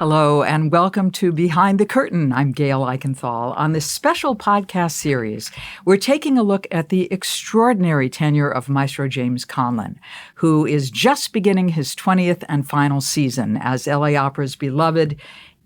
Hello, and welcome to Behind the Curtain. I'm Gail Eichenthal. On this special podcast series, we're taking a look at the extraordinary tenure of Maestro James Conlon, who is just beginning his 20th and final season as LA Opera's beloved,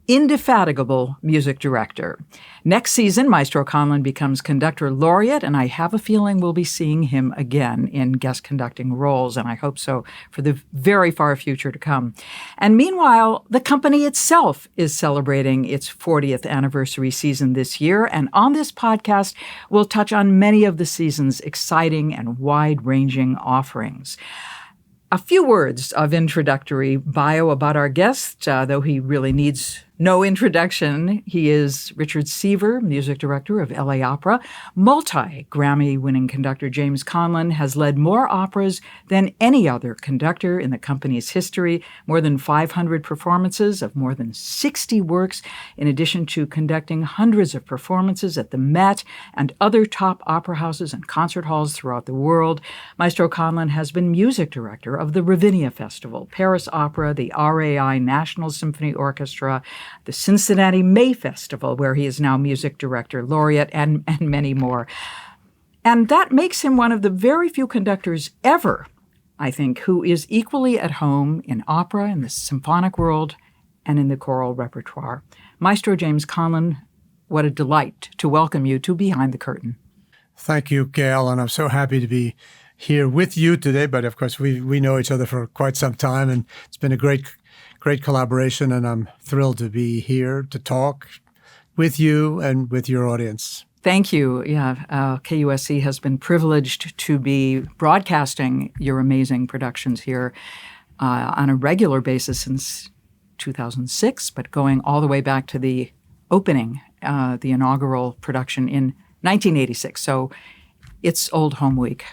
indefatigable music director. Next season, Maestro Conlon becomes conductor laureate, and I have a feeling we'll be seeing him again in guest conducting roles, and I hope so for the very far future to come. And meanwhile, the company itself is celebrating its 40th anniversary season this year, and on this podcast, we'll touch on many of the season's exciting and wide-ranging offerings. A few words of introductory bio about our guest, though he really needs no introduction. He is Richard Seaver, music director of LA Opera. Multi-Grammy-winning conductor James Conlon has led more operas than any other conductor in the company's history, more than 500 performances of more than 60 works, in addition to conducting hundreds of performances at the Met and other top opera houses and concert halls throughout the world. Maestro Conlon has been music director of the Ravinia Festival, Paris Opera, the RAI National Symphony Orchestra, the Cincinnati May Festival, where he is now music director laureate, and many more. And that makes him one of the very few conductors ever, I think, who is equally at home in opera, in the symphonic world, and in the choral repertoire. Maestro James Conlon, what a delight to welcome you to Behind the Curtain. Thank you, Gail, and I'm so happy to be here with you today. But of course, we know each other for quite some time, and it's been a great collaboration, and I'm thrilled to be here to talk with you and with your audience. Thank you. Yeah, KUSC has been privileged to be broadcasting your amazing productions here on a regular basis since 2006, but going all the way back to the opening, the inaugural production in 1986. So it's Old Home Week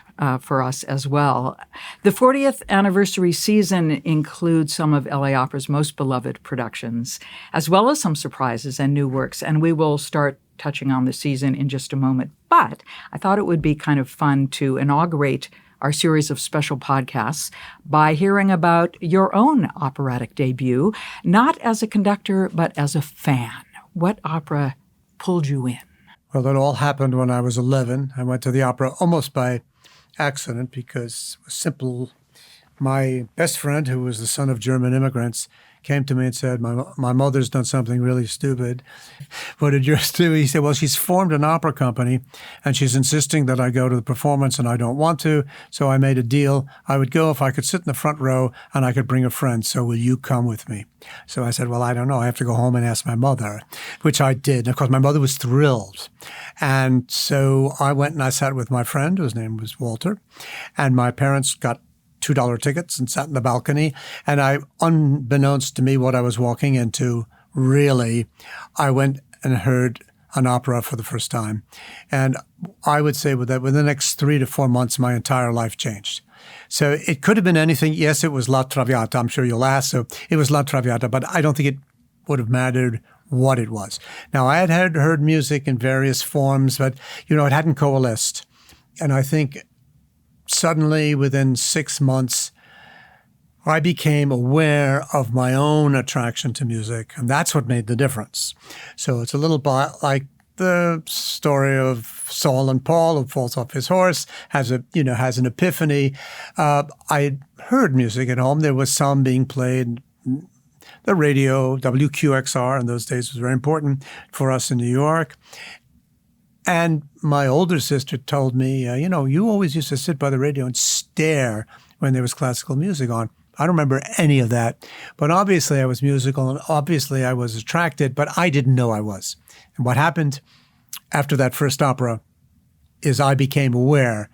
for us as well. The 40th anniversary season includes some of LA Opera's most beloved productions, as well as some surprises and new works, and we will start touching on the season in just a moment. But I thought it would be kind of fun to inaugurate our series of special podcasts by hearing about your own operatic debut, not as a conductor, but as a fan. What opera pulled you in? Well, it all happened when I was 11. I went to the opera almost by accident because it was simple. My best friend, who was the son of German immigrants, came to me and said, my mother's done something really stupid. What did yours do? He said, well, she's formed an opera company and she's insisting that I go to the performance and I don't want to. So I made a deal. I would go if I could sit in the front row and I could bring a friend. So will you come with me? So I said, well, I don't know. I have to go home and ask my mother, which I did. And of course, my mother was thrilled. And so I went and I sat with my friend, whose name was Walter, and my parents got $2 tickets and sat in the balcony. And unbeknownst to me what I was walking into, really, I went and heard an opera for the first time. And I would say that within the next 3 to 4 months, my entire life changed. So it could have been anything. Yes, it was La Traviata. I'm sure you'll ask. So it was La Traviata, but I don't think it would have mattered what it was. Now, I had heard music in various forms, but, it hadn't coalesced. And I think suddenly, within 6 months, I became aware of my own attraction to music, and that's what made the difference. So it's a little bit like the story of Saul and Paul, who falls off his horse, has an epiphany. I heard music at home. There was some being played. The radio, WQXR, in those days was very important for us in New York. And my older sister told me, you always used to sit by the radio and stare when there was classical music on. I don't remember any of that. But obviously I was musical and obviously I was attracted, but I didn't know I was. And what happened after that first opera is I became aware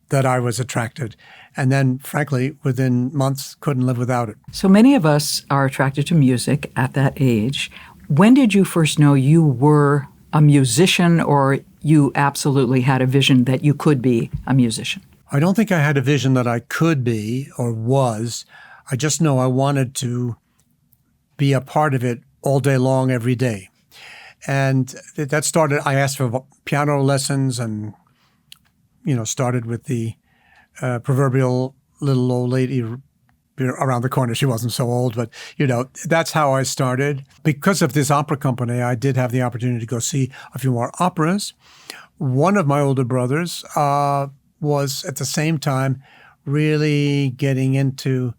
that I was attracted. And then, frankly, within months, couldn't live without it. So many of us are attracted to music at that age. When did you first know you were a musician, or you absolutely had a vision that you could be a musician? I don't think I had a vision that I could be or was. I just know I wanted to be a part of it all day long, every day. And that started, I asked for piano lessons and, started with the proverbial little old lady around the corner. She wasn't so old, but, that's how I started. Because of this opera company, I did have the opportunity to go see a few more operas. One of my older brothers was at the same time really getting into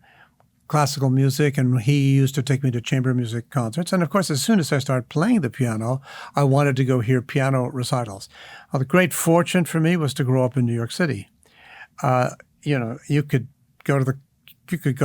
classical music, and he used to take me to chamber music concerts. And of course, as soon as I started playing the piano, I wanted to go hear piano recitals. Well, the great fortune for me was to grow up in New York City. You could go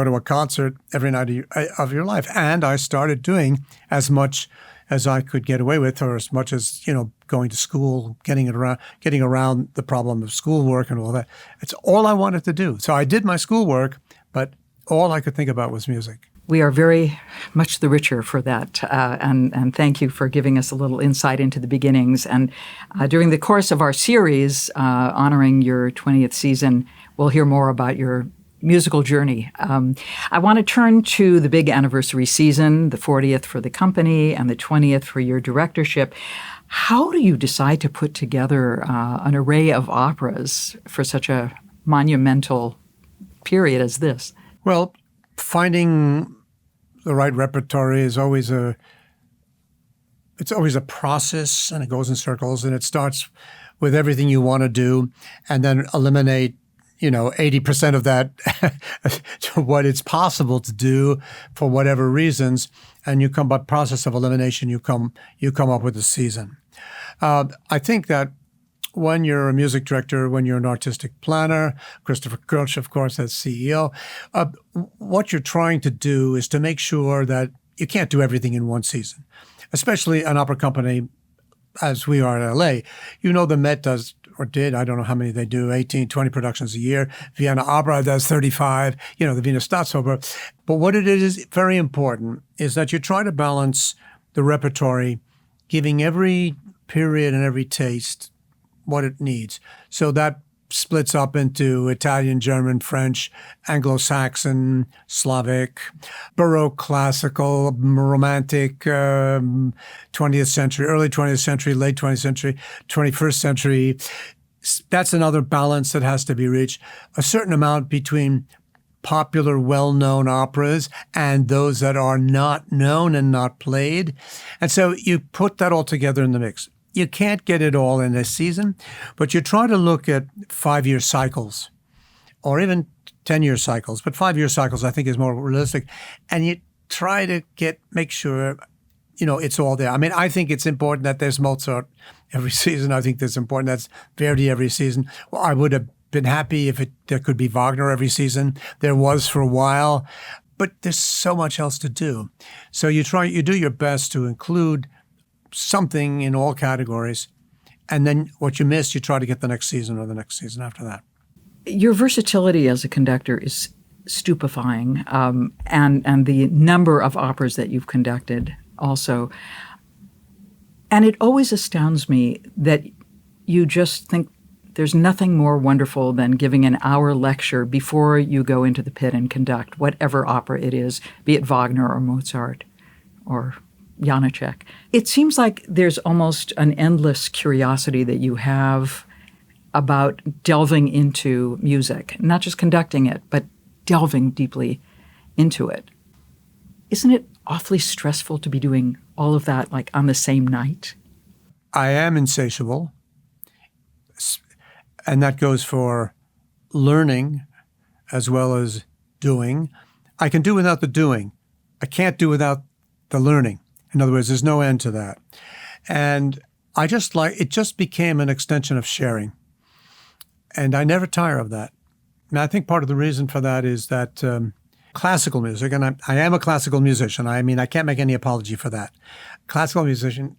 to a concert every night of your life. And I started doing as much as I could get away with, or as much as, going to school, getting around the problem of schoolwork and all that. It's all I wanted to do. So I did my schoolwork, but all I could think about was music. We are very much the richer for that, and thank you for giving us a little insight into the beginnings. And during the course of our series honoring your 20th season, we'll hear more about your musical journey. I want to turn to the big anniversary season, the 40th for the company and the 20th for your directorship. How do you decide to put together an array of operas for such a monumental period as this? Well, finding the right repertory is always a process, and it goes in circles, and it starts with everything you want to do and then eliminate 80% of that to what it's possible to do for whatever reasons, and you come by process of elimination, you come up with a season. I think that when you're a music director, when you're an artistic planner, Christopher Kirch, of course, as CEO, what you're trying to do is to make sure that you can't do everything in one season, especially an opera company as we are in LA. The Met does, or did, I don't know how many they do, 18, 20 productions a year. Vienna Opera does 35, the Wiener Staatsoper. But what it is very important is that you try to balance the repertory, giving every period and every taste what it needs. So that splits up into Italian, German, French, Anglo-Saxon, Slavic, Baroque, classical, romantic, 20th century, early 20th century, late 20th century, 21st century. That's another balance that has to be reached. A certain amount between popular, well-known operas and those that are not known and not played. And so you put that all together in the mix. You can't get it all in a season, but you try to look at 5-year cycles or even 10-year cycles. But 5-year cycles, I think, is more realistic. And you try to make sure, it's all there. I mean, I think it's important that there's Mozart every season. I think that's important that's Verdi every season. Well, I would have been happy if there could be Wagner every season. There was for a while. But there's so much else to do. So you do your best to include something in all categories, and then what you miss, you try to get the next season or the next season after that. Your versatility as a conductor is stupefying, and the number of operas that you've conducted also. And it always astounds me that you just think there's nothing more wonderful than giving an hour lecture before you go into the pit and conduct whatever opera it is, be it Wagner or Mozart or Janacek. It seems like there's almost an endless curiosity that you have about delving into music, not just conducting it, but delving deeply into it. Isn't it awfully stressful to be doing all of that like on the same night? I am insatiable, and that goes for learning as well as doing. I can do without the doing. I can't do without the learning. In other words, there's no end to that. And it just became an extension of sharing. And I never tire of that. And I think part of the reason for that is that classical music, and I am a classical musician. I mean, I can't make any apology for that. Classical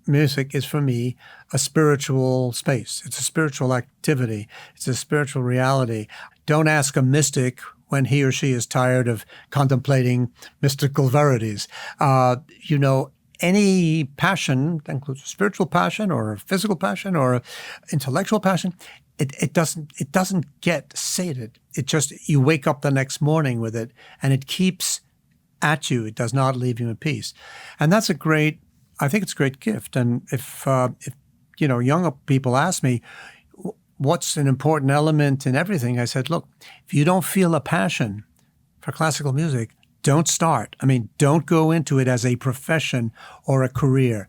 music is for me a spiritual space. It's a spiritual activity. It's a spiritual reality. Don't ask a mystic when he or she is tired of contemplating mystical verities. Any passion, that includes a spiritual passion or a physical passion or an intellectual passion, it doesn't get sated. It just, you wake up the next morning with it, and it keeps at you. It does not leave you in peace. And that's I think it's a great gift. And if young people ask me, what's an important element in everything? I said, look, if you don't feel a passion, for classical music, don't start. I mean, don't go into it as a profession or a career.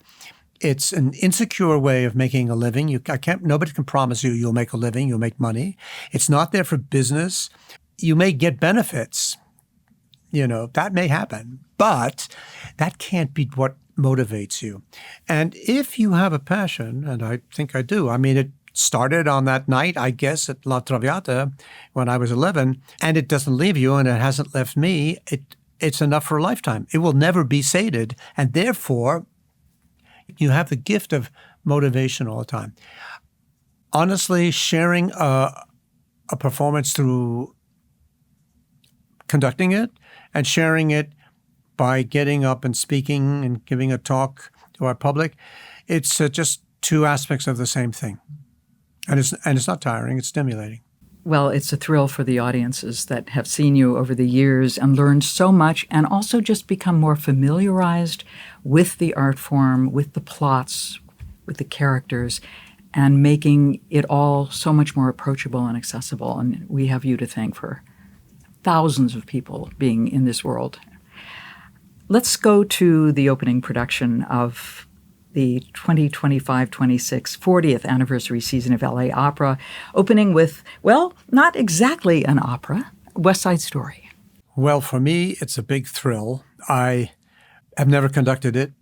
It's an insecure way of making a living. Nobody can promise you you'll make a living, you'll make money. It's not there for business. You may get benefits. That may happen, but that can't be what motivates you. And if you have a passion, and I think I do, I mean, it started on that night, I guess, at La Traviata when I was 11, and it doesn't leave you, and it hasn't left me. It's enough for a lifetime. It will never be sated, and therefore, you have the gift of motivation all the time. Honestly, sharing a performance through conducting it and sharing it by getting up and speaking and giving a talk to our public, it's just two aspects of the same thing. And it's not tiring, it's stimulating. Well, it's a thrill for the audiences that have seen you over the years and learned so much, and also just become more familiarized with the art form, with the plots, with the characters, and making it all so much more approachable and accessible. And we have you to thank for thousands of people being in this world. Let's go to the opening production of the 2025-26 40th anniversary season of LA Opera, opening with, well, not exactly an opera, West Side Story. Well, for me, it's a big thrill. I have never conducted it,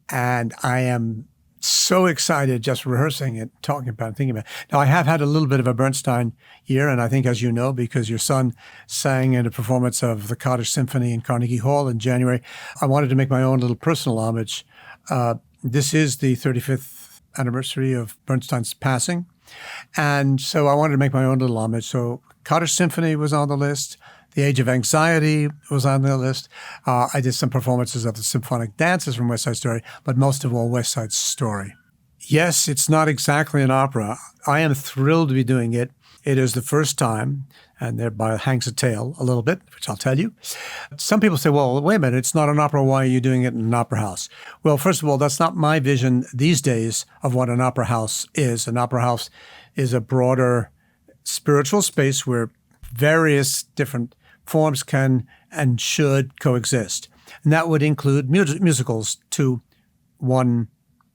and I am so excited just rehearsing it, talking about it, thinking about it. Now, I have had a little bit of a Bernstein year, and I think, as you know, because your son sang in a performance of the Cottage Symphony in Carnegie Hall in January, I wanted to make my own little personal homage. This is the 35th anniversary of Bernstein's passing, and so I wanted to make my own little homage. So Cottage Symphony was on the list. The Age of Anxiety was on the list. I did some performances of the symphonic dances from West Side Story, but most of all, West Side Story. Yes, it's not exactly an opera. I am thrilled to be doing it. It is the first time, and thereby hangs a tale a little bit, which I'll tell you. Some people say, well, wait a minute, it's not an opera. Why are you doing it in an opera house? Well, first of all, that's not my vision these days of what an opera house is. An opera house is a broader spiritual space where various different forms can and should coexist. And that would include musicals to one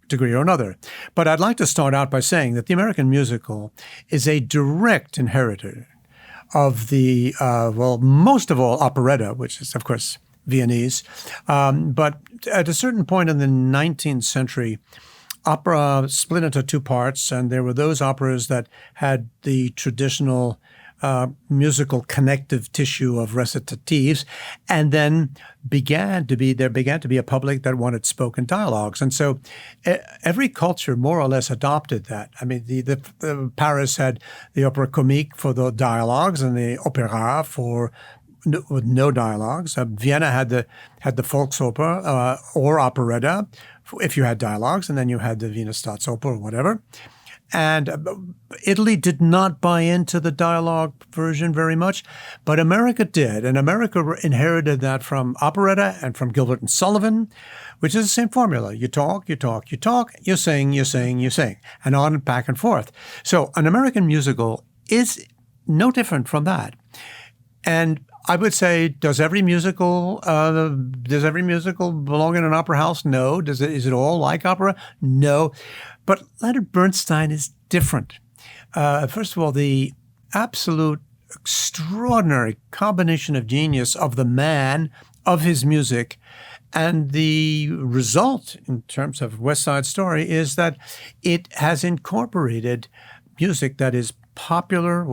degree or another. But I'd like to start out by saying that the American musical is a direct inheritor of the, most of all, operetta, which is, of course, Viennese. But at a certain point in the 19th century, opera split into two parts, and there were those operas that had the traditional musical connective tissue of recitatives, and then began to be a public that wanted spoken dialogues. And so every culture more or less adopted that. I mean, the Paris had the opera comique for the dialogues and the opera with no dialogues. Vienna had the Volksoper or operetta if you had dialogues, and then you had the Wiener Staatsoper or whatever. And Italy did not buy into the dialogue version very much, but America did. And America inherited that from operetta and from Gilbert and Sullivan, which is the same formula. You talk, you talk, you talk, you sing, you sing, you sing, and on and back and forth. So an American musical is no different from that. And I would say, does every musical belong in an opera house? No. Is it all like opera? No. But Leonard Bernstein is different. First of all, the absolute extraordinary combination of genius of the man, of his music, and the result in terms of West Side Story is that it has incorporated music that is popular,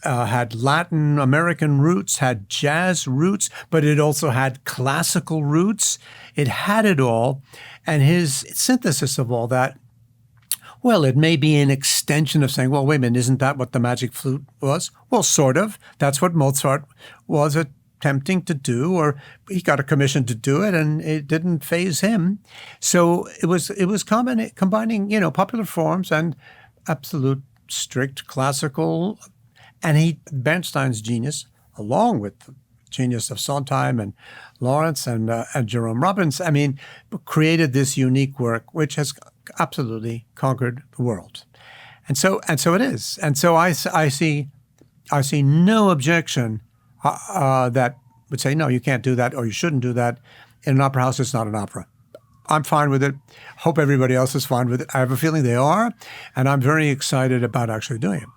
had Latin American roots, had jazz roots, but it also had classical roots. It had it all. And his synthesis of all that, well, it may be an extension of saying, well, wait a minute, isn't that what the magic flute was? Well, sort of. That's what Mozart was attempting to do, or he got a commission to do it, and it didn't faze him. So it was combining, popular forms and absolute strict classical. And Bernstein's genius, along with the genius of Sondheim and Lawrence and Jerome Robbins, created this unique work which has absolutely conquered the world. And so it is. And so I see no objection. that would say, no, you can't do that or you shouldn't do that. In an opera house, it's not an opera. I'm fine with it. Hope everybody else is fine with it. I have a feeling they are, and I'm very excited about actually doing it.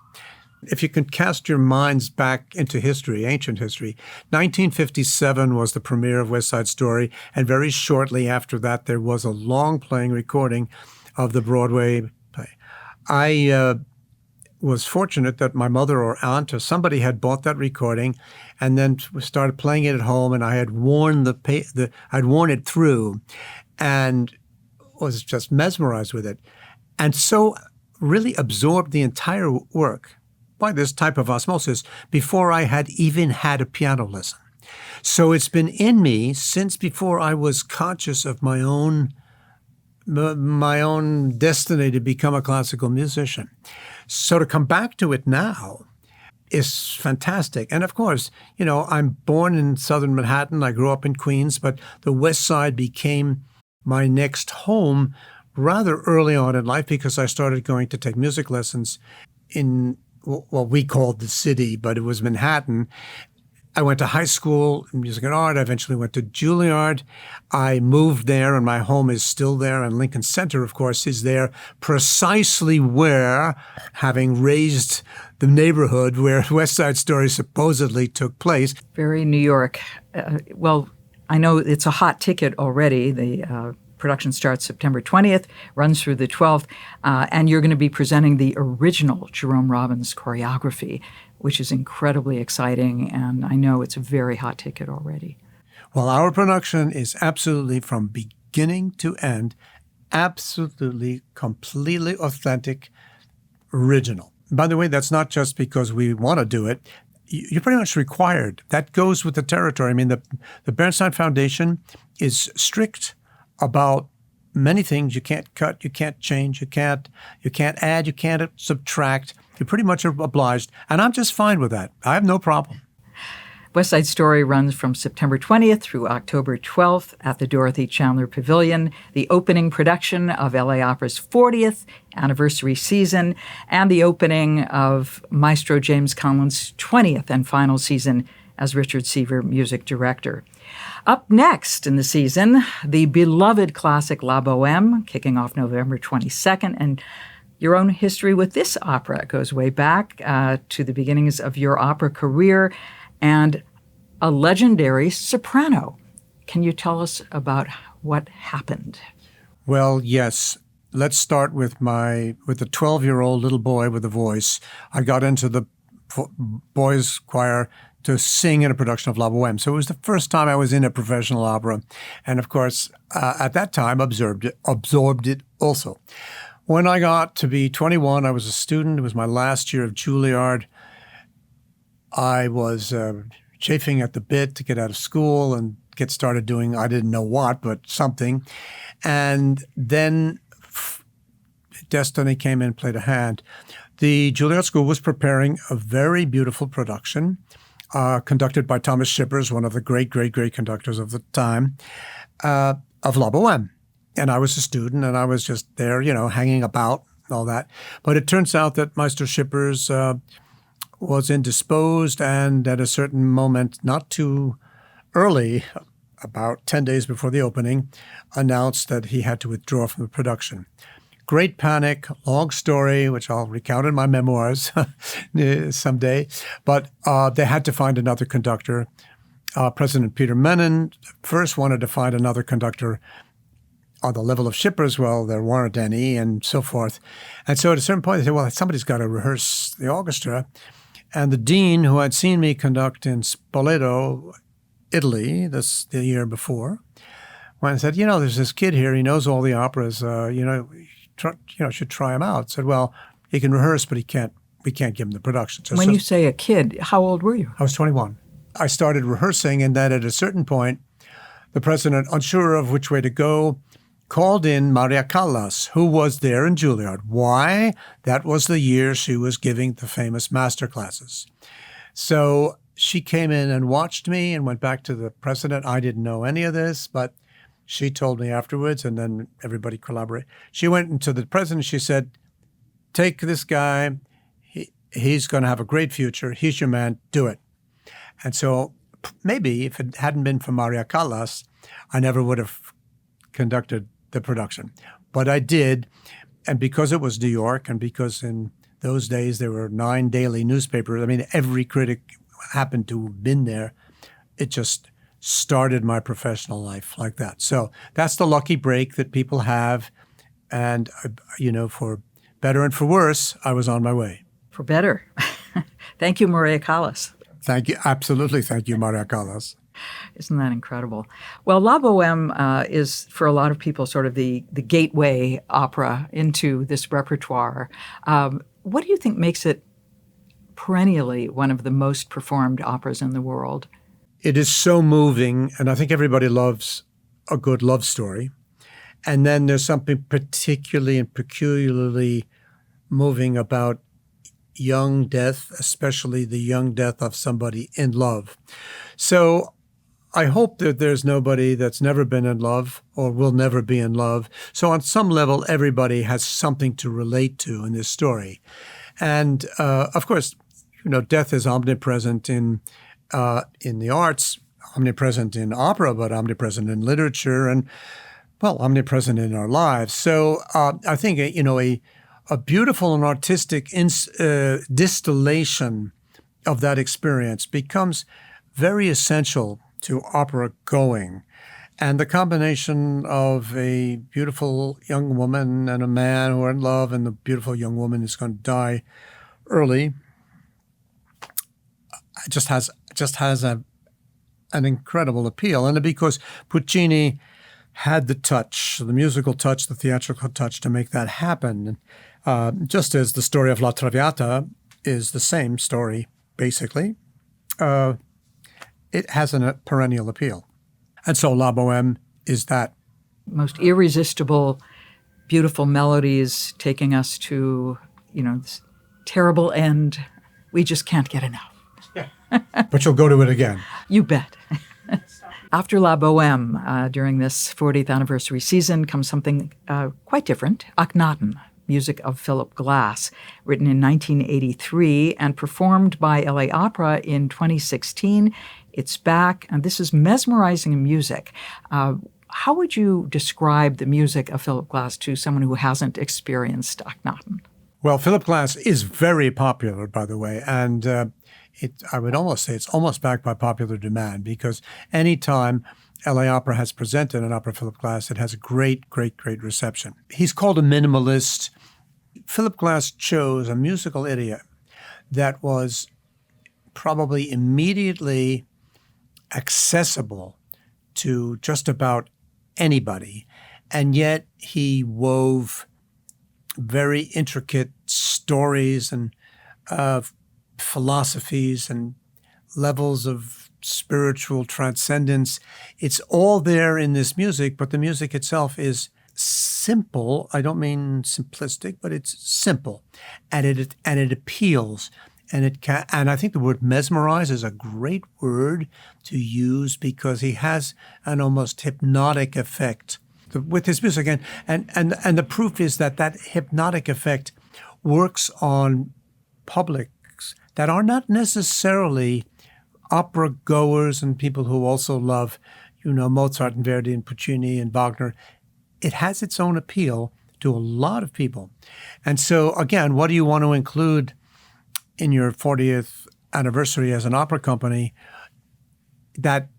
If you can cast your minds back into history, ancient history, 1957 was the premiere of West Side Story, and very shortly after that, there was a long-playing recording of the Broadway play. I was fortunate that my mother or aunt or somebody had bought that recording, and then started playing it at home, and I had worn I'd worn it through, and was just mesmerized with it, and so really absorbed the entire work by this type of osmosis before I had even had a piano lesson. So it's been in me since before I was conscious of my own destiny to become a classical musician. So to come back to it now is fantastic. And of course, I'm born in southern Manhattan. I grew up in Queens, but the West Side became my next home rather early on in life because I started going to take music lessons in what we called the city, but it was Manhattan. I went to high school in music and art. I eventually went to Juilliard. I moved there, and my home is still there. And Lincoln Center, of course, is there precisely where, having raised the neighborhood where West Side Story supposedly took place. Very New York. Well, I know it's a hot ticket already. The production starts September 20th, runs through the 12th, and you're going to be presenting the original Jerome Robbins choreography, which is incredibly exciting, and I know it's a very hot ticket already. Well, our production is absolutely, from beginning to end, absolutely, completely authentic, original. By the way, that's not just because we want to do it. You're pretty much required. That goes with the territory. I mean, the Bernstein Foundation is strict about many things. You can't cut, you can't change, you can't add, you can't subtract. You pretty much are obliged, and I'm just fine with that. I have no problem. West Side Story runs from September 20th through October 12th at the Dorothy Chandler Pavilion, the opening production of LA Opera's 40th anniversary season, and the opening of Maestro James Conlon's 20th and final season as Richard Seaver music director. Up next in the season, the beloved classic La Bohème, kicking off November 22nd, and your own history with this opera goes way back to the beginnings of your opera career, and a legendary soprano. Can you tell us about what happened? Well, yes. Let's start with the 12-year-old little boy with a voice. I got into the boys' choir to sing in a production of La Bohème. So it was the first time I was in a professional opera. And of course, at that time, absorbed it also. When I got to be 21, I was a student. It was my last year of Juilliard. I was chafing at the bit to get out of school and get started doing, I didn't know what, but something. And then destiny came in and played a hand. The Juilliard School was preparing a very beautiful production conducted by Thomas Shippers, one of the great, great, great conductors of the time, of La Bohème. And I was a student, and I was just there, hanging about and all that. But it turns out that Maestro Shippers was indisposed, and at a certain moment, not too early, about 10 days before the opening, announced that he had to withdraw from the production. Great panic, long story, which I'll recount in my memoirs someday. But they had to find another conductor. President Peter Menon first wanted to find another conductor on the level of Shippers. Well, there weren't any, and so forth. And so at a certain point, they said, well, somebody's got to rehearse the orchestra. And the dean, who had seen me conduct in Spoleto, Italy, the year before, went and said, there's this kid here. He knows all the operas. Should try him out. Said, well, he can rehearse, but we can't give him the production. So when you say a kid, how old were you? I was 21. I started rehearsing, and then at a certain point, the president, unsure of which way to go, called in Maria Callas, who was there in Juilliard. Why? That was the year she was giving the famous master classes. So she came in and watched me and went back to the president. I didn't know any of this, but she told me afterwards, and then everybody collaborated. She went into the president. She said, take this guy. He's going to have a great future. He's your man. Do it. And so maybe if it hadn't been for Maria Callas, I never would have conducted the production. But I did, and because it was New York, and because in those days there were 9 daily newspapers, I mean, every critic happened to have been there, it just started my professional life like that. So that's the lucky break that people have. And, for better and for worse, I was on my way. For better. Thank you, Maria Callas. Thank you. Absolutely. Thank you, Maria Callas. Isn't that incredible? Well, La Boheme is, for a lot of people, sort of the gateway opera into this repertoire. What do you think makes it perennially one of the most performed operas in the world? It is so moving, and I think everybody loves a good love story. And then there's something particularly and peculiarly moving about young death, especially the young death of somebody in love. So I hope that there's nobody that's never been in love or will never be in love. So on some level, everybody has something to relate to in this story. And of course, death is omnipresent in the arts, omnipresent in opera, but omnipresent in literature, and omnipresent in our lives. So I think a beautiful and artistic distillation of that experience becomes very essential to opera going. And the combination of a beautiful young woman and a man who are in love, and the beautiful young woman is going to die early, just has an incredible appeal. And because Puccini had the touch, the musical touch, the theatrical touch to make that happen. Just as the story of La Traviata is the same story, basically, it has a perennial appeal. And so La Boheme is that. Most irresistible, beautiful melodies taking us to, this terrible end. We just can't get enough. But you'll go to it again. You bet. After La Boheme, during this 40th anniversary season, comes something quite different, Akhenaten, music of Philip Glass, written in 1983 and performed by LA Opera in 2016. It's back, and this is mesmerizing music. How would you describe the music of Philip Glass to someone who hasn't experienced Akhenaten? Well, Philip Glass is very popular, by the way, and I would almost say it's almost backed by popular demand, because anytime LA Opera has presented an opera Philip Glass, it has a great, great, great reception. He's called a minimalist. Philip Glass chose a musical idiom that was probably immediately accessible to just about anybody, and yet he wove very intricate stories and philosophies and levels of spiritual transcendence. It's all there in this music, but the music itself is simple. I don't mean simplistic, but it's simple, and it appeals, and I think the word mesmerize is a great word to use, because he has an almost hypnotic effect with his music, and the proof is that hypnotic effect works on public that are not necessarily opera goers and people who also love, Mozart and Verdi and Puccini and Wagner. It has its own appeal to a lot of people. And so, again, what do you want to include in your 40th anniversary as an opera company that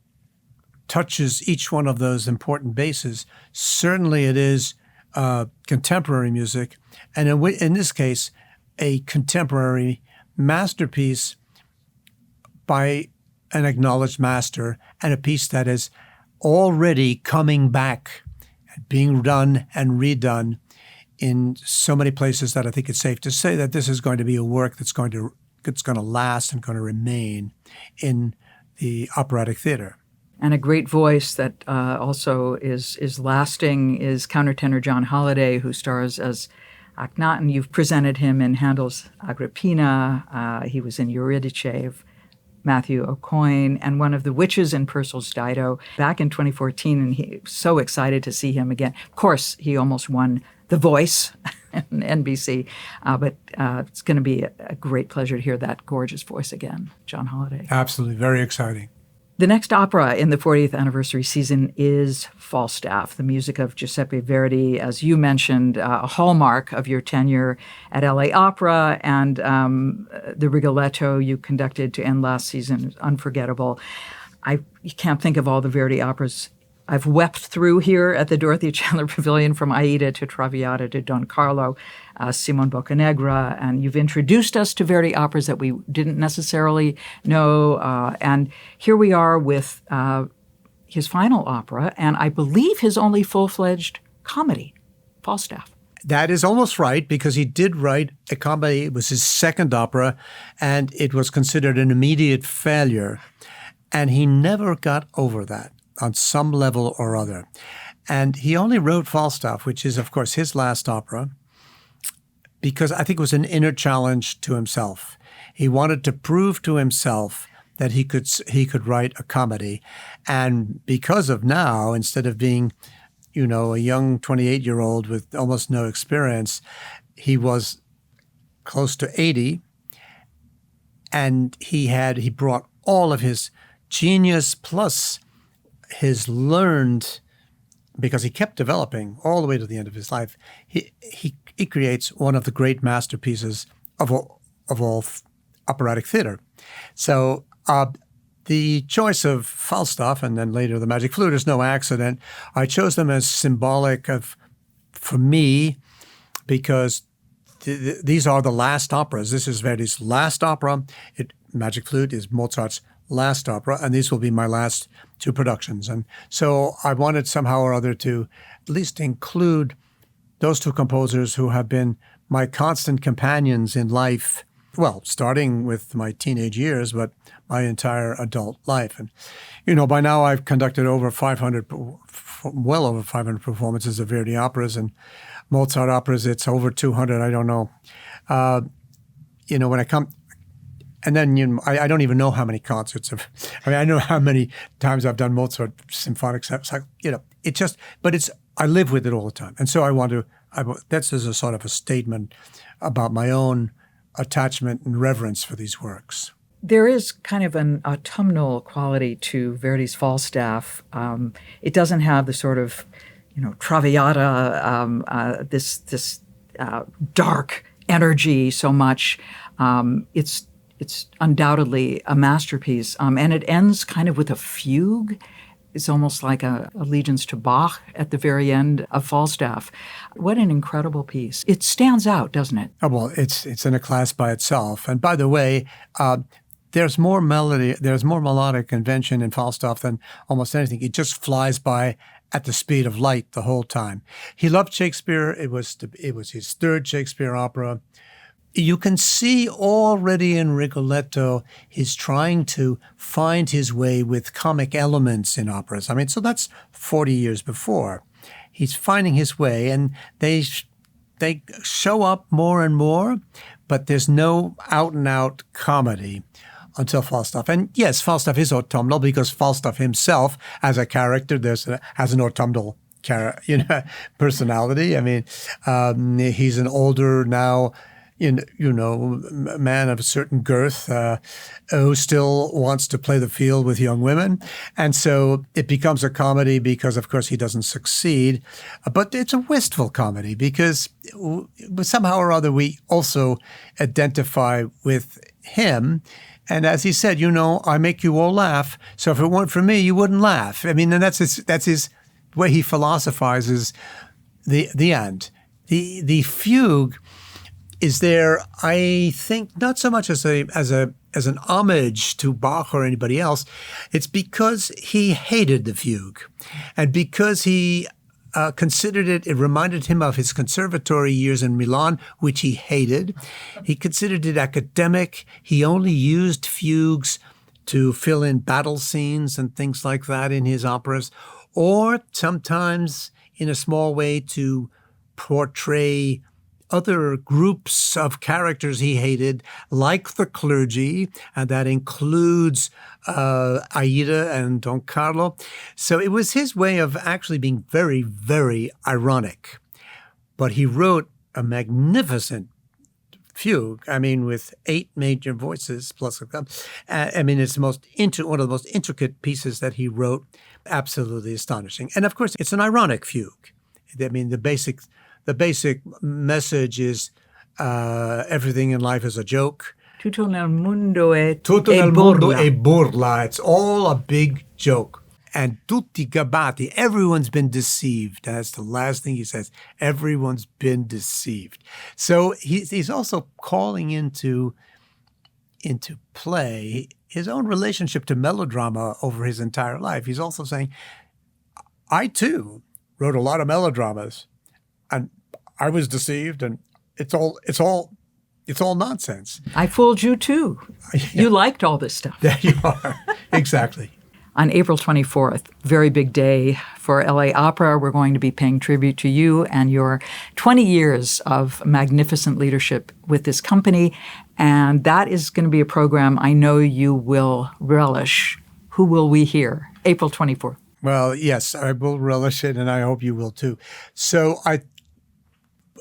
touches each one of those important bases? Certainly it is contemporary music, and in this case, a contemporary masterpiece by an acknowledged master, and a piece that is already coming back and being done and redone in so many places that I think it's safe to say that this is going to be a work that's going to last and going to remain in the operatic theater. And a great voice that also is lasting is countertenor John Holliday, who stars as Akhenaten. You've presented him in Handel's Agrippina. He was in Eurydice of Matthew O'Coin, and one of the witches in Purcell's Dido back in 2014, and he was so excited to see him again. Of course, he almost won The Voice and NBC. But it's going to be a great pleasure to hear that gorgeous voice again, John Holliday. Absolutely. Very exciting. The next opera in the 40th anniversary season is Falstaff, the music of Giuseppe Verdi, as you mentioned, a hallmark of your tenure at LA Opera, and the Rigoletto you conducted to end last season is unforgettable. You can't think of all the Verdi operas I've wept through here at the Dorothy Chandler Pavilion, from Aida to Traviata to Don Carlo, Simon Boccanegra, and you've introduced us to Verdi operas that we didn't necessarily know. And here we are with his final opera, and I believe his only full-fledged comedy, Falstaff. That is almost right, because he did write a comedy. It was his second opera, and it was considered an immediate failure. And he never got over that on some level or other. And he only wrote Falstaff, which is, of course, his last opera, because I think it was an inner challenge to himself. He wanted to prove to himself that he could write a comedy. And because of now, instead of being, a young 28-year-old with almost no experience, he was close to 80, and he brought all of his genius plus his learned, because he kept developing all the way to the end of his life. He creates one of the great masterpieces of all operatic theater. So the choice of Falstaff and then later the Magic Flute is no accident. I chose them as symbolic for me, because these are the last operas. This is Verdi's last opera. Magic Flute is Mozart's last opera, and these will be my last two productions. And so I wanted somehow or other to at least include those two composers who have been my constant companions in life, well, starting with my teenage years, but my entire adult life. And, by now I've conducted well over 500 performances of Verdi operas, and Mozart operas, it's over 200, I don't know. When I come... And then, I don't even know how many concerts I know how many times I've done Mozart symphonic steps. I live with it all the time. And so that's as a sort of a statement about my own attachment and reverence for these works. There is kind of an autumnal quality to Verdi's Falstaff. It doesn't have the sort of, Traviata, this dark energy so much. It's undoubtedly a masterpiece, and it ends kind of with a fugue. It's almost like a allegiance to Bach at the very end of Falstaff. What an incredible piece. It stands out, doesn't it? Oh, well, it's in a class by itself. And by the way, there's more melodic invention in Falstaff than almost anything. It just flies by at the speed of light the whole time. He loved Shakespeare. It was his third Shakespeare opera. You can see already in Rigoletto, he's trying to find his way with comic elements in operas. So that's 40 years before. He's finding his way, and they show up more and more, but there's no out-and-out comedy until Falstaff. And yes, Falstaff is autumnal, because Falstaff himself, as a character, has an autumnal personality. He's an older now, man of a certain girth who still wants to play the field with young women. And so it becomes a comedy because, of course, he doesn't succeed. But it's a wistful comedy because somehow or other we also identify with him. And as he said, I make you all laugh. So if it weren't for me, you wouldn't laugh. And that's his way he philosophizes the end. The fugue is there, I think, not so much as an homage to Bach or anybody else. It's because he hated the fugue, and because he considered it reminded him of his conservatory years in Milan, which he hated. He considered it academic. He only used fugues to fill in battle scenes and things like that in his operas, or sometimes in a small way to portray other groups of characters he hated, like the clergy, and that includes Aida and Don Carlo. So it was his way of actually being very, very ironic. But he wrote a magnificent fugue. I mean, with 8 major voices plus. I mean, it's one of the most intricate pieces that he wrote. Absolutely astonishing. And of course, it's an ironic fugue. I mean, the basic message is everything in life is a joke. Tutto nel mondo è burla. It's all a big joke. And tutti gabbati, everyone's been deceived. That's the last thing he says. Everyone's been deceived. So he's also calling into play his own relationship to melodrama over his entire life. He's also saying, I too wrote a lot of melodramas, and I was deceived, and it's all nonsense. I fooled you too. Yeah. You liked all this stuff. There you are. Exactly. On April 24th, very big day for LA Opera. We're going to be paying tribute to you and your 20 years of magnificent leadership with this company. And that is going to be a program I know you will relish. Who will we hear? April 24th. Well, yes, I will relish it, and I hope you will too. So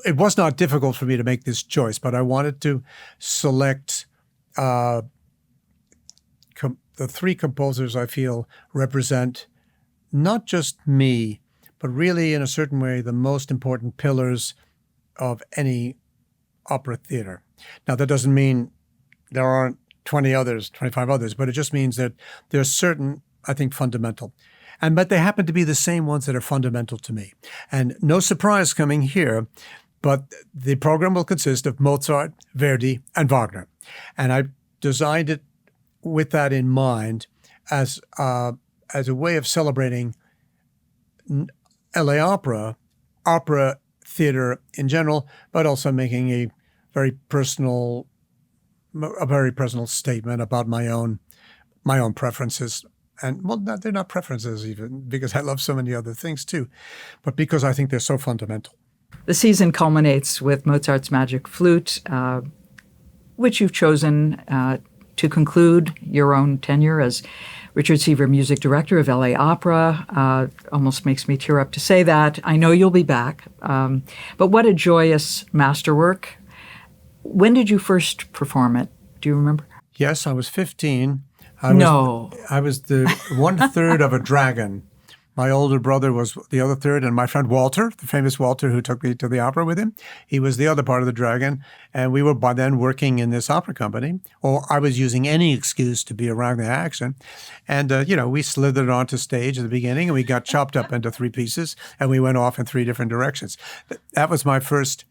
it was not difficult for me to make this choice, but I wanted to select the 3 composers I feel represent not just me, but really in a certain way the most important pillars of any opera theater. Now, that doesn't mean there aren't 25 others, but it just means that there's certain, I think, fundamental. But they happen to be the same ones that are fundamental to me. And no surprise coming here, but the program will consist of Mozart, Verdi, and Wagner. And I designed it with that in mind as a way of celebrating LA opera theater in general, but also making a very personal statement about my own preferences. And well, they're not preferences even, because I love so many other things too, but because I think they're so fundamental. The season culminates with Mozart's Magic Flute, which you've chosen to conclude your own tenure as Richard Seaver Music Director of LA Opera. Almost makes me tear up to say that. I know you'll be back. But what a joyous masterwork. When did you first perform it? Do you remember? Yes, I was 15. I was the 1/3 of a dragon. My older brother was the other third, and my friend Walter, the famous Walter who took me to the opera with him, he was the other part of the dragon. And we were by then working in this opera company, or I was using any excuse to be around the action. And, we slithered onto stage at the beginning, and we got chopped up into 3 pieces, and we went off in 3 different directions. That was my first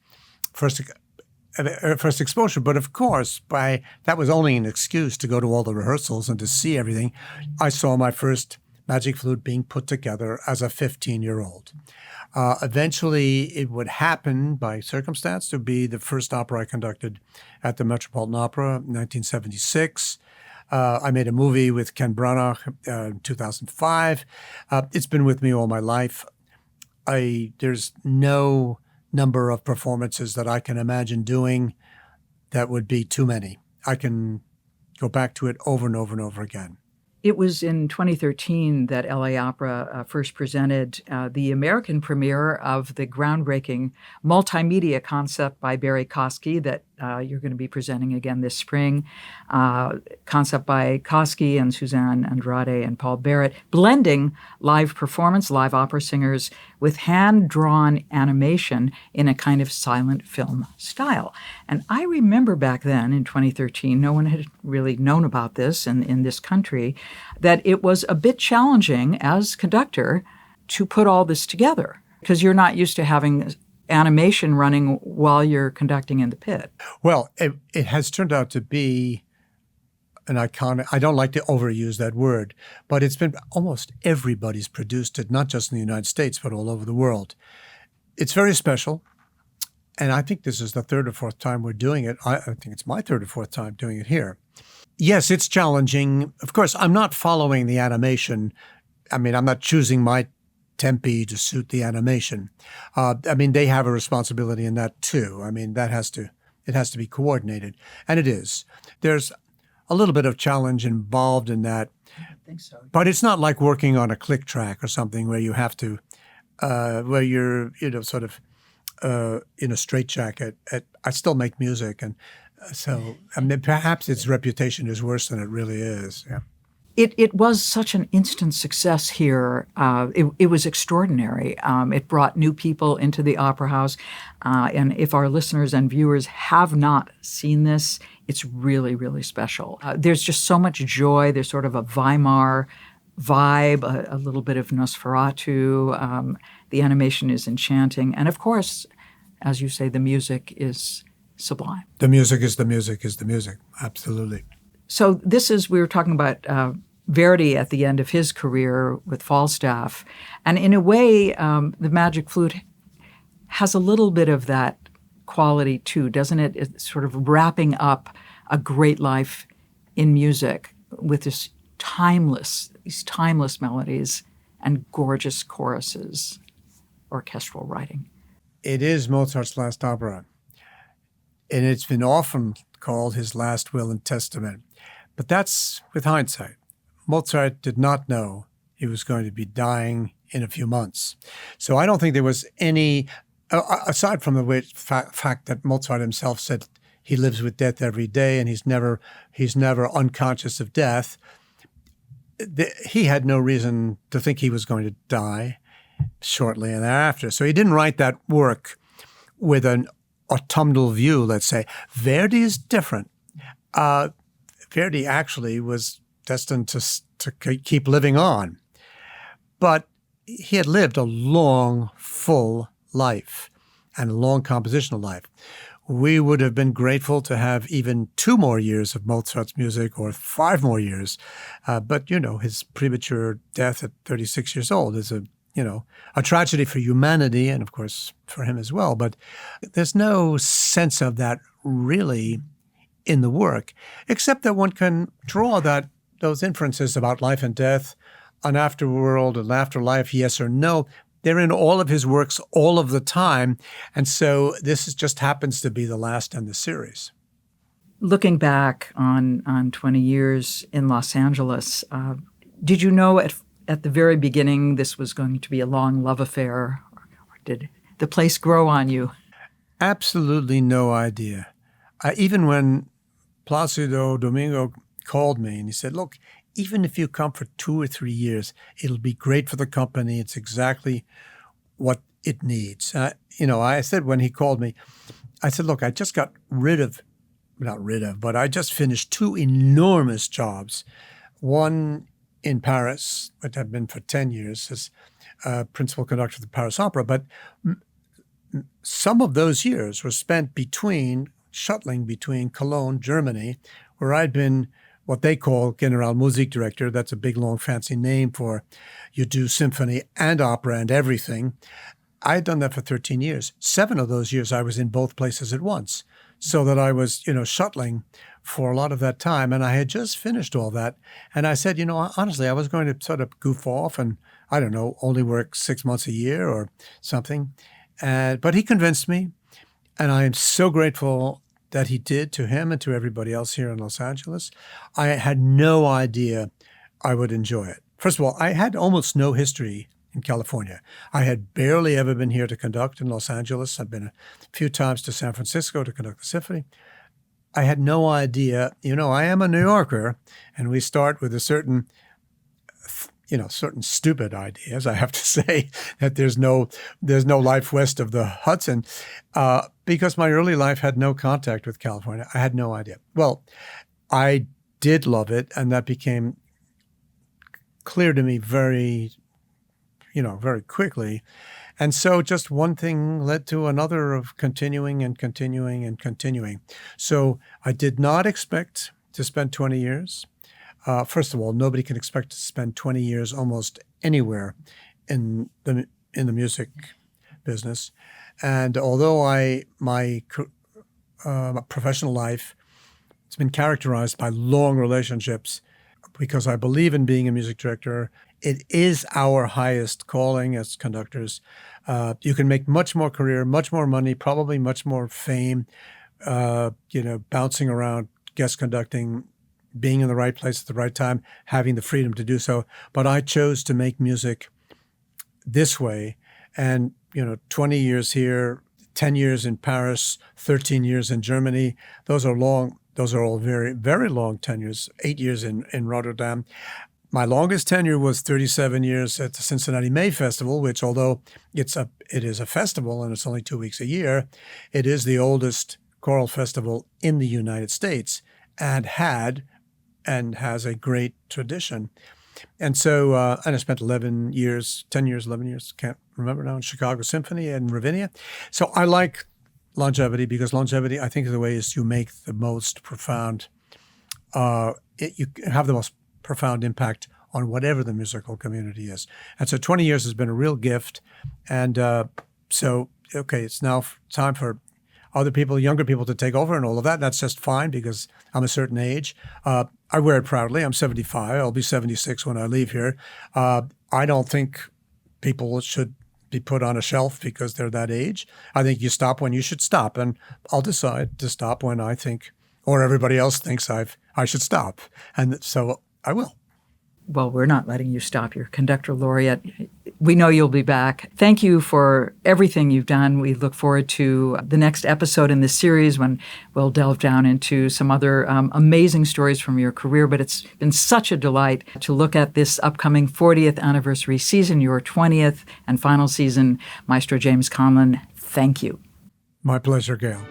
exposure. But of course, that was only an excuse to go to all the rehearsals and to see everything. I saw my first Magic Flute being put together as a 15-year-old. Eventually, it would happen by circumstance to be the first opera I conducted at the Metropolitan Opera in 1976. I made a movie with Ken Branagh in 2005. It's been with me all my life. There's no number of performances that I can imagine doing that would be too many. I can go back to it over and over and over again. It was in 2013 that LA Opera first presented the American premiere of the groundbreaking multimedia concept by Barry KUSC that you're going to be presenting again this spring. Concept by KUSC and Suzanne Andrade and Paul Barrett, blending live performance, live opera singers with hand-drawn animation in a kind of silent film style. And I remember back then in 2013, no one had really known about this in this country, that it was a bit challenging as conductor to put all this together because you're not used to having animation running while you're conducting in the pit. Well, it has turned out to be an iconic, I don't like to overuse that word, but it's been almost everybody's produced it, not just in the United States, but all over the world. It's very special. And I think this is the 3rd or 4th time we're doing it. I think it's my 3rd or 4th time doing it here. Yes, it's challenging. Of course, I'm not following the animation. I mean, I'm not choosing my tempi to suit the animation. They have a responsibility in that too. I mean, it has to be coordinated, and it is. There's a little bit of challenge involved in that. I think so. But it's not like working on a click track or something where you have to, where you're, sort of in a straitjacket. I still make music, and so I mean, perhaps its reputation is worse than it really is. Yeah. It was such an instant success here. It was extraordinary. It brought new people into the Opera House. And if our listeners and viewers have not seen this, it's really, really special. There's just so much joy. There's sort of a Weimar vibe, a little bit of Nosferatu. The animation is enchanting. And of course, as you say, the music is sublime. The music is the music is the music. Absolutely. So we were talking about Verdi at the end of his career with Falstaff. And in a way, the Magic Flute has a little bit of that quality too, doesn't it? It's sort of wrapping up a great life in music with these timeless melodies and gorgeous choruses, orchestral writing. It is Mozart's last opera, and it's been often called his last will and testament. But that's with hindsight. Mozart did not know he was going to be dying in a few months. So I don't think there was any, aside from the fact that Mozart himself said he lives with death every day and he's never unconscious of death, he had no reason to think he was going to die shortly thereafter. So he didn't write that work with an autumnal view, let's say. Verdi is different. Verdi actually was destined to keep living on. But he had lived a long, full life and a long compositional life. We would have been grateful to have even 2 more years of Mozart's music or 5 more years. But, his premature death at 36 years old is a tragedy for humanity and, of course, for him as well. But there's no sense of that really in the work, except that one can draw those inferences about life and death, an afterworld, an afterlife, yes or no. They're in all of his works all of the time. And so this just happens to be the last in the series. Looking back on 20 years in Los Angeles, did you know at the very beginning this was going to be a long love affair? Or did the place grow on you? Absolutely no idea. Even when Placido Domingo called me and he said, look, even if you come for 2 or 3 years, it'll be great for the company. It's exactly what it needs. I said when he called me, I said, look, I just got but I just finished 2 enormous jobs. One in Paris, which had been for 10 years as principal conductor of the Paris Opera. But some of those years were spent shuttling between Cologne, Germany, where I'd been what they call Generalmusikdirektor. That's a big, long, fancy name for you do symphony and opera and everything. I had done that for 13 years. 7 of those years I was in both places at once, so that I was, shuttling for a lot of that time. And I had just finished all that. And I said, honestly, I was going to sort of goof off and, I don't know, only work 6 months a year or something. But he convinced me. And I am so grateful that he did, to him and to everybody else here in Los Angeles. I had no idea I would enjoy it. First of all, I had almost no history in California. I had barely ever been here to conduct in Los Angeles. I'd been a few times to San Francisco to conduct the symphony. I had no idea. I am a New Yorker, and we start with a certain stupid ideas. I have to say that there's no life west of the Hudson, because my early life had no contact with California. I had no idea. Well, I did love it, and that became clear to me very quickly. And so just one thing led to another of continuing and continuing and continuing. So I did not expect to spend 20 years. First of all, nobody can expect to spend 20 years almost anywhere in the music business. And although my professional life, it's been characterized by long relationships, because I believe in being a music director. It is our highest calling as conductors. You can make much more career, much more money, probably much more fame, bouncing around, guest conducting, being in the right place at the right time, having the freedom to do so. But I chose to make music this way. And, 20 years here 10 years in Paris, 13 years in Germany. Those are long. Those are all very, very long tenures, 8 years in Rotterdam. My longest tenure was 37 years at the Cincinnati May Festival, which, although it is a festival and it's only 2 weeks a year, it is the oldest choral festival in the United States and has a great tradition. And so, and I spent 11 years, can't remember now, in Chicago Symphony and Ravinia. So I like longevity because longevity, I think, is the way is you make the most profound, you have the most profound impact on whatever the musical community is. And so 20 years has been a real gift. And so, okay, it's now time for other people, younger people, to take over and all of that. That's just fine because I'm a certain age. I wear it proudly. I'm 75. I'll be 76 when I leave here. I don't think people should be put on a shelf because they're that age. I think you stop when you should stop. And I'll decide to stop when I think, or everybody else thinks I should stop. And so I will. Well, we're not letting you stop. You're conductor laureate. We know you'll be back. Thank you for everything you've done. We look forward to the next episode in this series when we'll delve down into some other amazing stories from your career. But it's been such a delight to look at this upcoming 40th anniversary season, your 20th and final season. Maestro James Conlon, thank you. My pleasure, Gail.